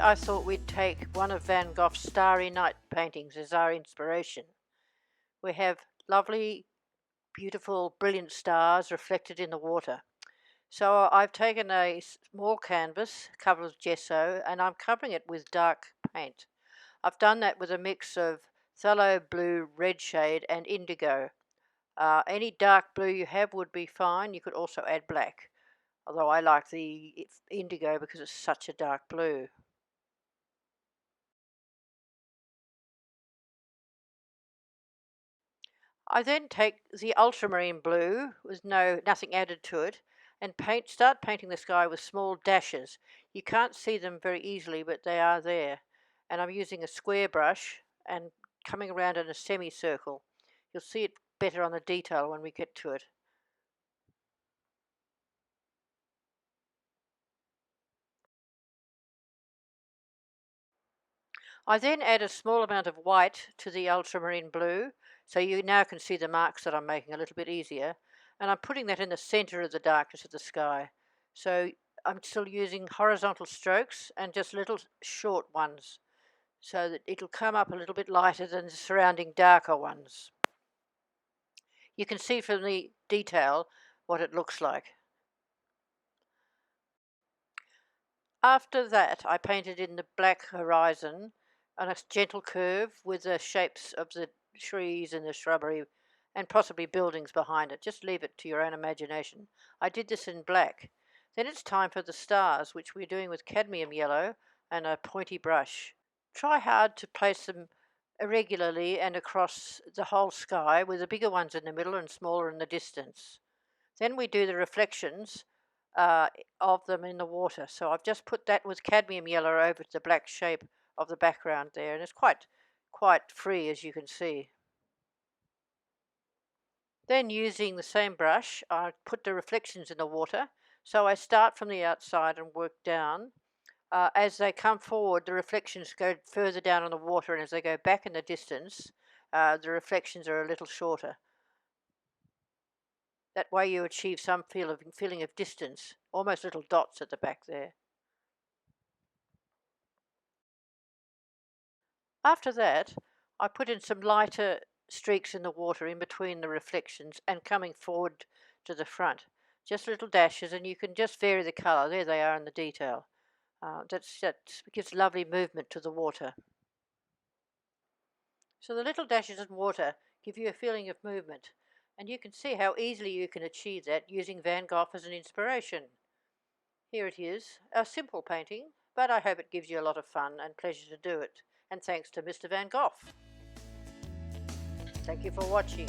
I thought we'd take one of Van Gogh's Starry Night paintings as our inspiration. We have lovely, beautiful, brilliant stars reflected in the water. So I've taken a small canvas covered with gesso and I'm covering it with dark paint. I've done that with a mix of phthalo blue, red shade and indigo. Any dark blue you have would be fine. You could also add black, although I like the indigo because it's such a dark blue. I then take the ultramarine blue with nothing added to it and start painting the sky with small dashes. You can't see them very easily, but they are there. And I'm using a square brush and coming around in a semicircle. You'll see it better on the detail when we get to it. I then add a small amount of white to the ultramarine blue, so you now can see the marks that I'm making a little bit easier. And I'm putting that in the center of the darkness of the sky. So I'm still using horizontal strokes and just little short ones, so that it'll come up a little bit lighter than the surrounding darker ones. You can see from the detail what it looks like. After that, I painted in the black horizon on a gentle curve with the shapes of the trees and the shrubbery and possibly buildings behind it. Just leave it to your own imagination. I did this in black. Then it's time for the stars, which we're doing with cadmium yellow and a pointy brush. Try hard to place them irregularly and across the whole sky, with the bigger ones in the middle and smaller in the distance. Then we do the reflections of them in the water. So I've just put that with cadmium yellow over the black shape of the background there, and it's quite free, as you can see. Then using the same brush, I put the reflections in the water. So I start from the outside and work down. As they come forward, the reflections go further down on the water, and as they go back in the distance, the reflections are a little shorter. That way you achieve some feeling of distance, almost little dots at the back there. After that, I put in some lighter streaks in the water in between the reflections and coming forward to the front. Just little dashes, and you can just vary the colour. There they are in the detail. That gives lovely movement to the water. So the little dashes in water give you a feeling of movement, and you can see how easily you can achieve that using Van Gogh as an inspiration. Here it is, a simple painting, but I hope it gives you a lot of fun and pleasure to do it. And thanks to Mr. Van Gogh. Thank you for watching.